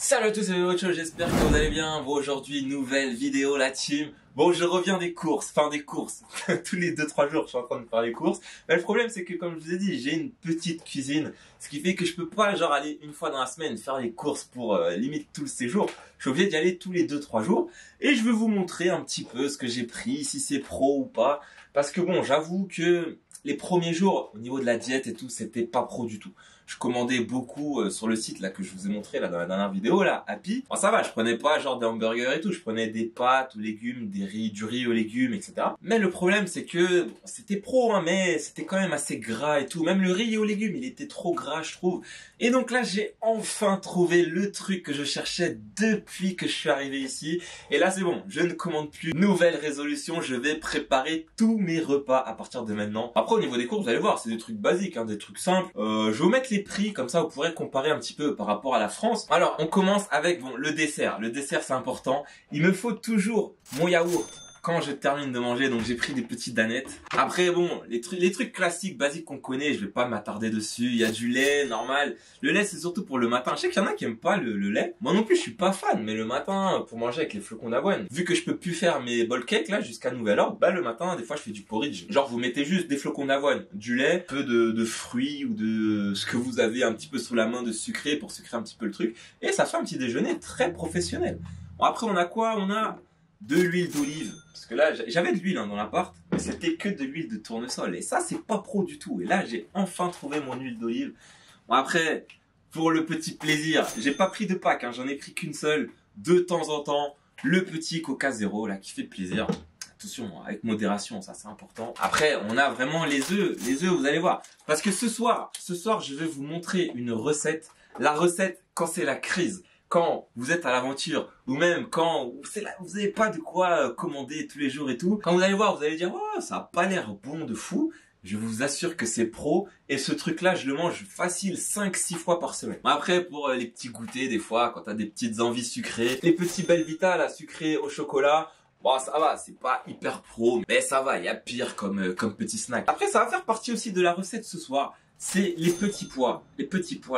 Salut à tous, c'est Ocho, j'espère que vous allez bien. Bon, aujourd'hui, nouvelle vidéo, la team. Bon, je reviens des courses, tous les 2-3 jours, je suis en train de faire les courses. Mais le problème, c'est que, comme je vous ai dit, j'ai une petite cuisine. Ce qui fait que je peux pas, genre, aller une fois dans la semaine faire les courses pour limite tout le séjour. Je suis obligé d'y aller tous les 2-3 jours. Et je vais vous montrer un petit peu ce que j'ai pris, si c'est pro ou pas. Parce que bon, j'avoue que les premiers jours, au niveau de la diète et tout, c'était pas pro du tout. Je commandais beaucoup sur le site là que je vous ai montré là dans la dernière vidéo là, Happy. Bon, ça va, je prenais pas genre des hamburgers et tout, je prenais des pâtes aux légumes, du riz aux légumes, etc. Mais le problème c'est que bon, c'était pro hein, mais c'était quand même assez gras et tout. Même le riz aux légumes, il était trop gras je trouve. Et donc là j'ai enfin trouvé le truc que je cherchais depuis que je suis arrivé ici. Et là c'est bon, je ne commande plus. Nouvelle résolution, je vais préparer tous mes repas à partir de maintenant. Après au niveau des courses, vous allez voir, c'est des trucs basiques, hein, des trucs simples. Je vais vous mettre les prix, comme ça vous pourrez comparer un petit peu par rapport à la France. Alors on commence avec bon, le dessert. Le dessert c'est important. Il me faut toujours mon yaourt quand je termine de manger, donc j'ai pris des petites danettes. Après bon, les trucs classiques, basiques qu'on connaît, je vais pas m'attarder dessus. Il y a du lait, normal. Le lait c'est surtout pour le matin. Je sais qu'il y en a qui aiment pas le lait. Moi non plus je suis pas fan, mais le matin, pour manger avec les flocons d'avoine. Vu que je peux plus faire mes bowl cakes là jusqu'à nouvel ordre, bah le matin des fois je fais du porridge. Genre vous mettez juste des flocons d'avoine, du lait, peu de fruits ou de ce que vous avez un petit peu sous la main de sucré pour sucrer un petit peu le truc. Et ça fait un petit déjeuner très professionnel. Bon après on a quoi? On a de l'huile d'olive. Parce que là, j'avais de l'huile hein, dans l'appart, mais c'était que de l'huile de tournesol. Et ça, c'est pas pro du tout. Et là, j'ai enfin trouvé mon huile d'olive. Bon, après, pour le petit plaisir, j'ai pas pris de pack, hein, j'en ai pris qu'une seule. De temps en temps, le petit Coca Zéro, là, qui fait plaisir. Attention, avec modération, ça c'est important. Après, on a vraiment les œufs. Les œufs, vous allez voir. Parce que ce soir, je vais vous montrer une recette. La recette, quand c'est la crise. Quand vous êtes à l'aventure, ou même quand vous n'avez pas de quoi commander tous les jours et tout, quand vous allez voir, vous allez dire oh, ça a pas l'air bon de fou. Je vous assure que c'est pro et ce truc-là, je le mange facile 5-6 fois par semaine. Après, pour les petits goûters, des fois, quand t'as des petites envies sucrées, les petits Belvita là, sucrés au chocolat, bon, ça va, c'est pas hyper pro, mais ça va, il y a pire comme petit snack. Après, ça va faire partie aussi de la recette ce soir. C'est les petits pois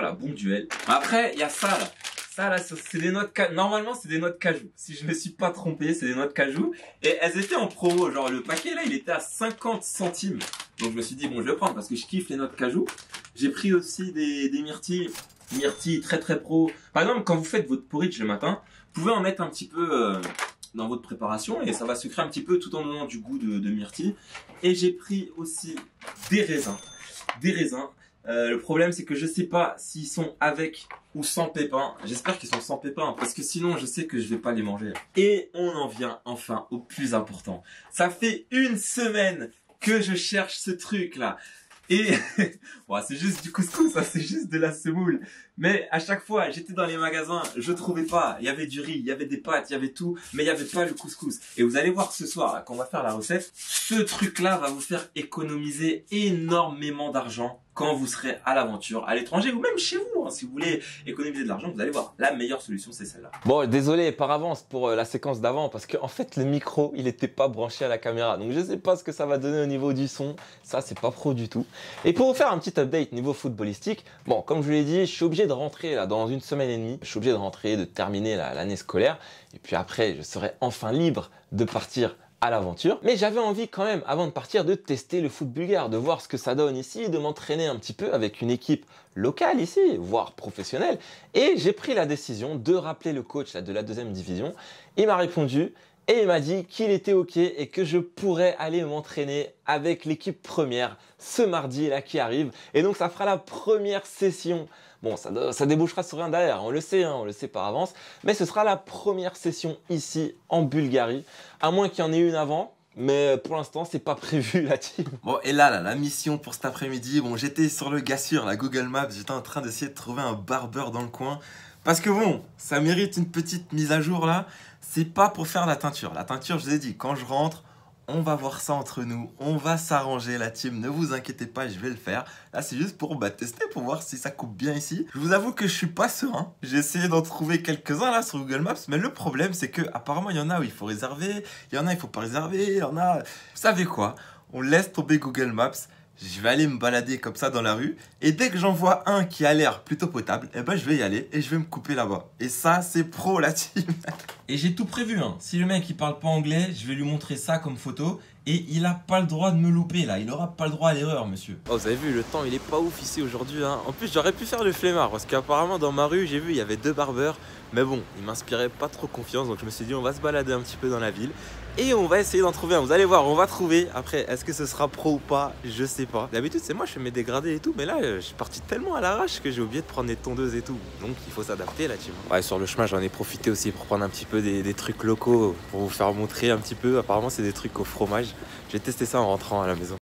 là, bon duel. Après, il y a ça là. Ça là, c'est des noix de cajou. Normalement, c'est des noix de cajou. Si je me suis pas trompé, c'est des noix de cajou. Et elles étaient en promo. Genre, le paquet là, il était à 50 centimes. Donc, je me suis dit, bon, je vais prendre parce que je kiffe les noix de cajou. J'ai pris aussi des myrtilles. Myrtilles très très pro. Par exemple, quand vous faites votre porridge le matin, vous pouvez en mettre un petit peu dans votre préparation et ça va sucrer un petit peu tout en donnant du goût de myrtille. Et j'ai pris aussi des raisins. Des raisins. Le problème c'est que je sais pas s'ils sont avec ou sans pépins. J'espère qu'ils sont sans pépins parce que sinon je sais que je vais pas les manger. Et on en vient enfin au plus important. Ça fait une semaine que je cherche ce truc là. Et bon, c'est juste du couscous, hein, c'est juste de la semoule. Mais à chaque fois, j'étais dans les magasins, je trouvais pas. Il y avait du riz, il y avait des pâtes, il y avait tout, mais il y avait pas le couscous. Et vous allez voir ce soir, là, quand on va faire la recette, ce truc-là va vous faire économiser énormément d'argent quand vous serez à l'aventure, à l'étranger ou même chez vous. Hein, si vous voulez économiser de l'argent, vous allez voir, la meilleure solution, c'est celle-là. Bon, désolé par avance pour la séquence d'avant parce qu'en fait le micro il n'était pas branché à la caméra, donc je sais pas ce que ça va donner au niveau du son, ça c'est pas pro du tout. Et pour vous faire un petit update niveau footballistique, bon comme je vous l'ai dit, je suis obligé de rentrer là dans une semaine et demie, je suis obligé de rentrer, de terminer l'année scolaire et puis après je serai enfin libre de partir à l'aventure. Mais j'avais envie quand même, avant de partir, de tester le foot bulgare, de voir ce que ça donne ici, de m'entraîner un petit peu avec une équipe locale ici, voire professionnelle. Et j'ai pris la décision de rappeler le coach là, de la deuxième division. Il m'a répondu et il m'a dit qu'il était OK et que je pourrais aller m'entraîner avec l'équipe première ce mardi là qui arrive. Et donc ça fera la première session. Bon, ça débouchera sur rien derrière, on le sait, hein, on le sait par avance. Mais ce sera la première session ici en Bulgarie, à moins qu'il y en ait une avant. Mais pour l'instant, c'est pas prévu la team. Bon, et là, la mission pour cet après-midi, bon, j'étais sur le gars sûr, la Google Maps, j'étais en train d'essayer de trouver un barbeur dans le coin. Parce que bon, ça mérite une petite mise à jour là. C'est pas pour faire la teinture. La teinture, je vous ai dit, quand je rentre, on va voir ça entre nous, on va s'arranger la team, ne vous inquiétez pas, je vais le faire. Là c'est juste pour tester, pour voir si ça coupe bien ici. Je vous avoue que je suis pas serein, j'ai essayé d'en trouver quelques-uns là sur Google Maps, mais le problème c'est que apparemment il y en a où il faut réserver, il y en a il faut pas réserver, il y en a... Vous savez quoi? On laisse tomber Google Maps je vais aller me balader comme ça dans la rue. Et dès que j'en vois un qui a l'air plutôt potable, eh ben je vais y aller et je vais me couper là-bas. Et ça, c'est pro la team. Et j'ai tout prévu, hein. Si le mec il parle pas anglais, je vais lui montrer ça comme photo. Et il a pas le droit de me louper là, il aura pas le droit à l'erreur, monsieur. Oh, vous avez vu, le temps il est pas ouf ici aujourd'hui, hein. En plus, j'aurais pu faire le flemmard parce qu'apparemment dans ma rue, j'ai vu, il y avait 2 barbeurs. Mais bon, ils m'inspiraient pas trop confiance, donc je me suis dit on va se balader un petit peu dans la ville et on va essayer d'en trouver un. Vous allez voir, on va trouver. Après, est-ce que ce sera pro ou pas? Je sais pas. D'habitude, c'est moi, je fais mes dégradés et tout, mais là, je suis parti tellement à l'arrache que j'ai oublié de prendre les tondeuses et tout. Donc, il faut s'adapter là, tu vois. Ouais, sur le chemin, j'en ai profité aussi pour prendre un petit peu des trucs locaux pour vous faire montrer un petit peu. Apparemment, c'est des trucs au fromage. J'ai testé ça en rentrant à la maison.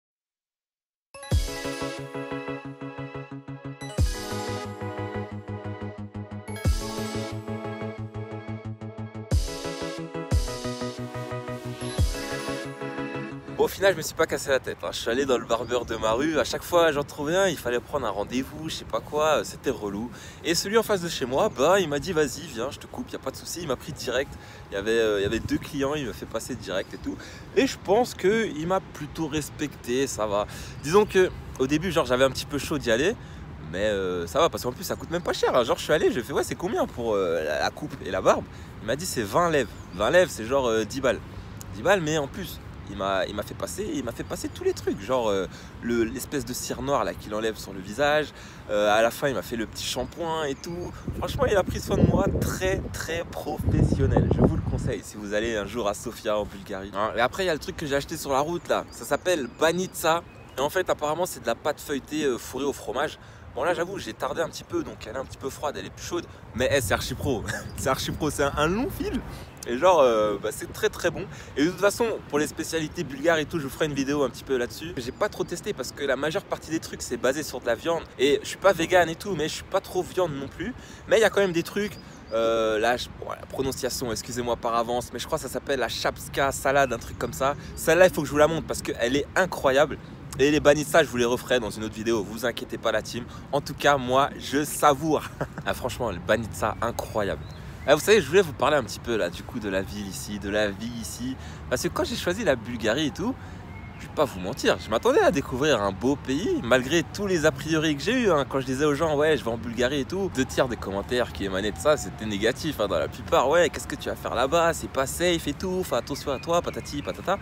Bon, au final, je me suis pas cassé la tête, hein. Je suis allé dans le barbeur de ma rue. À chaque fois, j'en trouvais un, il fallait prendre un rendez-vous, je sais pas quoi. C'était relou. Et celui en face de chez moi, bah, il m'a dit vas-y, viens, je te coupe, y a pas de souci. Il m'a pris direct. Il y avait 2 clients, il m'a fait passer direct et tout. Et je pense qu'il m'a plutôt respecté, ça va. Disons que au début, genre, j'avais un petit peu chaud d'y aller. Mais ça va, parce qu'en plus, ça coûte même pas cher, hein. Genre, je suis allé, je fais ouais, c'est combien pour la coupe et la barbe? Il m'a dit c'est 20 lèvres. 20 lèvres, c'est genre 10 balles. 10 balles, mais en plus. Il m'a fait passer tous les trucs, genre l'espèce de cire noire là qu'il enlève sur le visage. À la fin, il m'a fait le petit shampoing et tout. Franchement, il a pris soin de moi, très très professionnel. Je vous le conseille si vous allez un jour à Sofia en Bulgarie. Hein, et après, il y a le truc que j'ai acheté sur la route là. Ça s'appelle Banitsa. Et en fait, apparemment, c'est de la pâte feuilletée fourrée au fromage. Bon là j'avoue j'ai tardé un petit peu donc elle est un petit peu froide, elle est plus chaude. Mais c'est archi pro, c'est archi pro, c'est un long fil. Et genre c'est très très bon. Et de toute façon pour les spécialités bulgares et tout je vous ferai une vidéo un petit peu là-dessus. J'ai pas trop testé parce que la majeure partie des trucs c'est basé sur de la viande. Et je suis pas vegan et tout mais je suis pas trop viande non plus. Mais il y a quand même des trucs. Là, bon, la prononciation, excusez-moi par avance, mais je crois que ça s'appelle la chapska salade, un truc comme ça. Celle-là il faut que je vous la montre parce qu'elle est incroyable. Et les banissa, je vous les referai dans une autre vidéo, vous inquiétez pas la team. En tout cas, moi, je savoure. Ah, franchement, le banitsa, incroyable. Ah, vous savez, je voulais vous parler un petit peu là, du coup, de la ville ici, de la vie ici. Parce que quand j'ai choisi la Bulgarie et tout, je vais pas vous mentir, je m'attendais à découvrir un beau pays, malgré tous les a priori que j'ai eu. Hein. Quand je disais aux gens, ouais, je vais en Bulgarie et tout, 2/3 des commentaires qui émanaient de ça, c'était négatif. Hein, dans la plupart, ouais, qu'est-ce que tu vas faire là-bas? C'est pas safe et tout, fais attention à toi, patati, patata.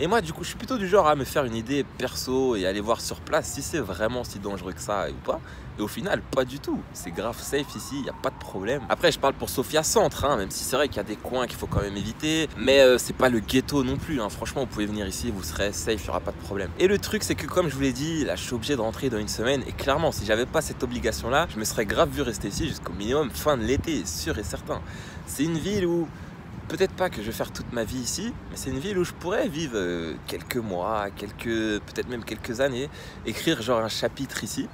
Et moi, du coup, je suis plutôt du genre à me faire une idée perso et aller voir sur place si c'est vraiment si dangereux que ça ou pas. Et au final, pas du tout. C'est grave safe ici, il n'y a pas de problème. Après, je parle pour Sofia Centre, hein, même si c'est vrai qu'il y a des coins qu'il faut quand même éviter. Mais c'est pas le ghetto non plus. Hein. Franchement, vous pouvez venir ici, vous serez safe, il n'y aura pas de problème. Et le truc, c'est que comme je vous l'ai dit, là, je suis obligé de rentrer dans une semaine. Et clairement, si j'avais pas cette obligation-là, je me serais grave vu rester ici jusqu'au minimum fin de l'été, sûr et certain. C'est une ville où... Peut-être pas que je vais faire toute ma vie ici, mais c'est une ville où je pourrais vivre quelques mois, peut-être même quelques années, écrire genre un chapitre ici.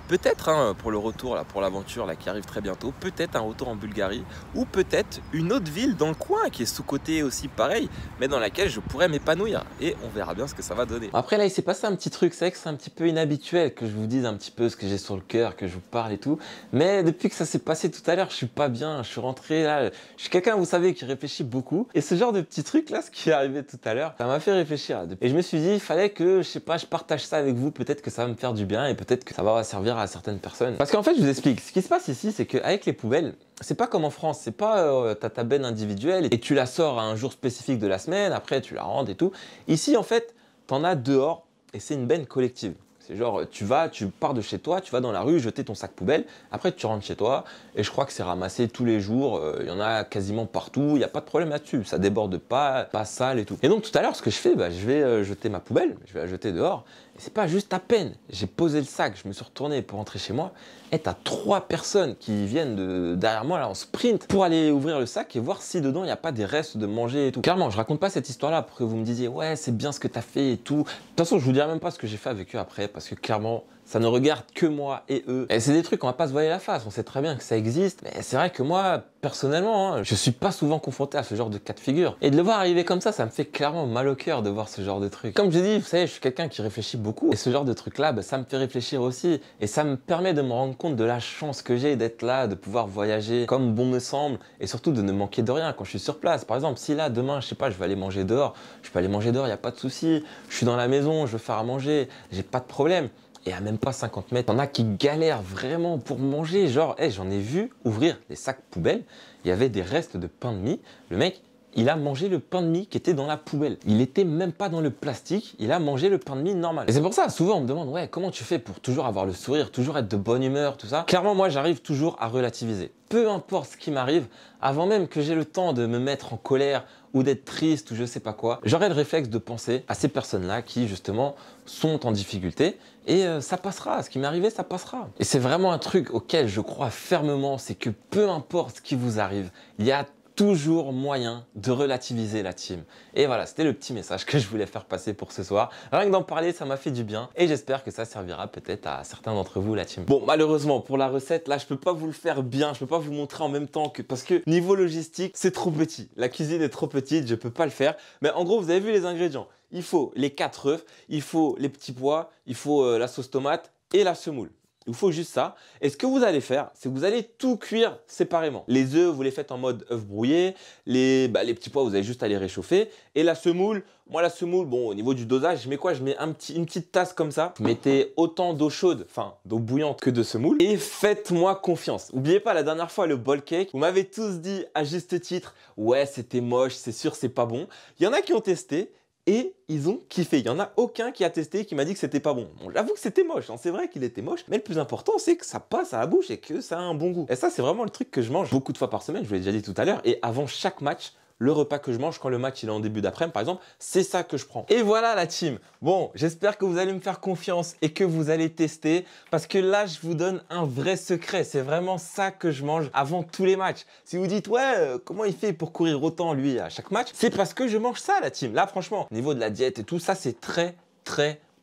Peut-être hein, pour le retour, là, pour l'aventure là, qui arrive très bientôt, peut-être un retour en Bulgarie, ou peut-être une autre ville dans le coin qui est sous-cotée aussi pareil, mais dans laquelle je pourrais m'épanouir. Et on verra bien ce que ça va donner. Après là, il s'est passé un petit truc, c'est vrai que c'est un petit peu inhabituel que je vous dise un petit peu ce que j'ai sur le cœur, que je vous parle et tout. Mais depuis que ça s'est passé tout à l'heure, je suis pas bien, je suis rentré là. Je suis quelqu'un, vous savez, qui réfléchit beaucoup. Et ce genre de petit truc là, ce qui est arrivé tout à l'heure, ça m'a fait réfléchir. Et je me suis dit, il fallait que, je sais pas, je partage ça avec vous. Peut-être que ça va me faire du bien et peut-être que ça va servir à certaines personnes. Parce qu'en fait, je vous explique, ce qui se passe ici, c'est qu'avec les poubelles, c'est pas comme en France, c'est pas t'as ta benne individuelle et tu la sors à un jour spécifique de la semaine, après tu la rendes et tout. Ici, en fait, t'en as dehors et c'est une benne collective. C'est genre, tu pars de chez toi, tu vas dans la rue jeter ton sac poubelle, après tu rentres chez toi et je crois que c'est ramassé tous les jours, il y en a quasiment partout, il n'y a pas de problème là-dessus, ça déborde pas sale et tout. Et donc tout à l'heure, ce que je fais, je vais jeter ma poubelle, je vais la jeter dehors et c'est pas juste à peine, j'ai posé le sac, je me suis retourné pour rentrer chez moi et t'as 3 personnes qui viennent derrière moi là en sprint pour aller ouvrir le sac et voir si dedans il n'y a pas des restes de manger et tout. Clairement, je raconte pas cette histoire là pour que vous me disiez ouais c'est bien ce que t'as fait et tout. De toute façon, je vous dirai même pas ce que j'ai fait avec eux après parce que clairement Ça ne regarde que moi et eux. Et c'est des trucs qu'on va pas se voiler la face. On sait très bien que ça existe. Mais c'est vrai que moi, personnellement, je suis pas souvent confronté à ce genre de cas de figure. Et de le voir arriver comme ça me fait clairement mal au cœur de voir ce genre de truc. Comme je dis, vous savez, je suis quelqu'un qui réfléchit beaucoup. Et ce genre de truc-là, ça me fait réfléchir aussi. Et ça me permet de me rendre compte de la chance que j'ai d'être là, de pouvoir voyager comme bon me semble. Et surtout de ne manquer de rien quand je suis sur place. Par exemple, si là, demain, je sais pas, je vais aller manger dehors. Je peux aller manger dehors, il n'y a pas de souci. Je suis dans la maison, je veux faire à manger. J'ai pas de problème. Et à même pas 50 mètres, t'en as qui galèrent vraiment pour manger. Genre, j'en ai vu ouvrir des sacs poubelles. Il y avait des restes de pain de mie. Le mec, il a mangé le pain de mie qui était dans la poubelle. Il était même pas dans le plastique. Il a mangé le pain de mie normal. Et c'est pour ça, souvent, on me demande, ouais, comment tu fais pour toujours avoir le sourire, toujours être de bonne humeur, tout ça. Clairement, moi, j'arrive toujours à relativiser. Peu importe ce qui m'arrive, avant même que j'ai le temps de me mettre en colère ou d'être triste ou je sais pas quoi, j'aurai le réflexe de penser à ces personnes-là qui, justement, sont en difficulté et ça passera. Ce qui m'est arrivé, ça passera. Et c'est vraiment un truc auquel je crois fermement, c'est que peu importe ce qui vous arrive, il y a toujours moyen de relativiser la team. Et voilà, c'était le petit message que je voulais faire passer pour ce soir. Rien que d'en parler, ça m'a fait du bien et j'espère que ça servira peut-être à certains d'entre vous, la team. Bon, malheureusement, pour la recette, là, je peux pas vous le faire bien, je peux pas vous montrer en même temps parce que niveau logistique, c'est trop petit. La cuisine est trop petite, je peux pas le faire. Mais en gros, vous avez vu les ingrédients. Il faut les 4 œufs, il faut les petits pois, il faut la sauce tomate et la semoule. Il vous faut juste ça. Et ce que vous allez faire, c'est que vous allez tout cuire séparément. Les œufs, vous les faites en mode œuf brouillé. Les petits pois, vous avez juste à les réchauffer. Et la semoule, moi la semoule, bon, au niveau du dosage, je mets quoi? Je mets une petite tasse comme ça. Vous mettez autant d'eau chaude, enfin d'eau bouillante que de semoule. Et faites-moi confiance. N'oubliez pas, la dernière fois, le bowl cake, vous m'avez tous dit à juste titre, ouais, c'était moche, c'est sûr, c'est pas bon. Il y en a qui ont testé. Et ils ont kiffé. Il n'y en a aucun qui a testé et qui m'a dit que c'était pas bon. Bon, j'avoue que c'était moche, hein. C'est vrai qu'il était moche. Mais le plus important, c'est que ça passe à la bouche et que ça a un bon goût. Et ça, c'est vraiment le truc que je mange beaucoup de fois par semaine. Je vous l'ai déjà dit tout à l'heure. Et avant chaque match, le repas que je mange quand le match il est en début d'après-midi, par exemple, c'est ça que je prends. Et voilà la team. Bon, j'espère que vous allez me faire confiance et que vous allez tester parce que là, je vous donne un vrai secret. C'est vraiment ça que je mange avant tous les matchs. Si vous dites, ouais, comment il fait pour courir autant lui à chaque match? C'est parce que je mange ça, la team. Là, franchement, au niveau de la diète et tout, ça, c'est très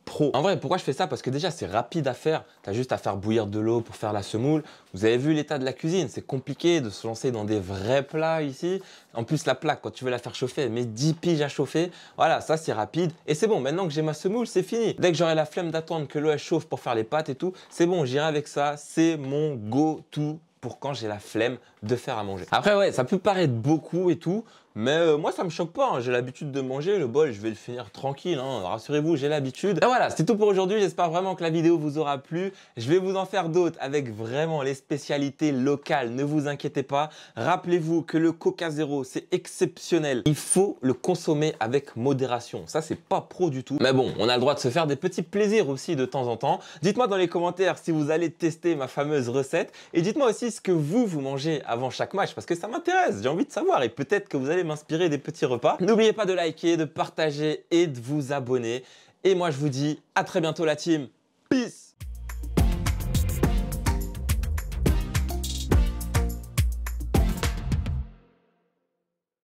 pro. En vrai, pourquoi je fais ça? Parce que déjà, c'est rapide à faire. Tu as juste à faire bouillir de l'eau pour faire la semoule. Vous avez vu l'état de la cuisine. C'est compliqué de se lancer dans des vrais plats ici. En plus, la plaque, quand tu veux la faire chauffer, elle met 10 piges à chauffer. Voilà, ça, c'est rapide. Et c'est bon, maintenant que j'ai ma semoule, c'est fini. Dès que j'aurai la flemme d'attendre que l'eau elle chauffe pour faire les pâtes et tout, c'est bon, j'irai avec ça. C'est mon go-to pour quand j'ai la flemme de faire à manger. Après, ouais, ça peut paraître beaucoup et tout, mais moi, ça me choque pas, hein. J'ai l'habitude de manger le bol, je vais le finir tranquille, hein. Rassurez-vous, j'ai l'habitude. Et voilà, c'est tout pour aujourd'hui. J'espère vraiment que la vidéo vous aura plu. Je vais vous en faire d'autres avec vraiment les spécialités locales. Ne vous inquiétez pas. Rappelez-vous que le Coca Zéro, c'est exceptionnel. Il faut le consommer avec modération. Ça, c'est pas pro du tout. Mais bon, on a le droit de se faire des petits plaisirs aussi de temps en temps. Dites-moi dans les commentaires si vous allez tester ma fameuse recette. Et dites-moi aussi ce que vous mangez avant chaque match parce que ça m'intéresse. J'ai envie de savoir et peut-être que vous allez m'inspirer des petits repas. N'oubliez pas de liker, de partager et de vous abonner. Et moi, je vous dis à très bientôt la team. Peace!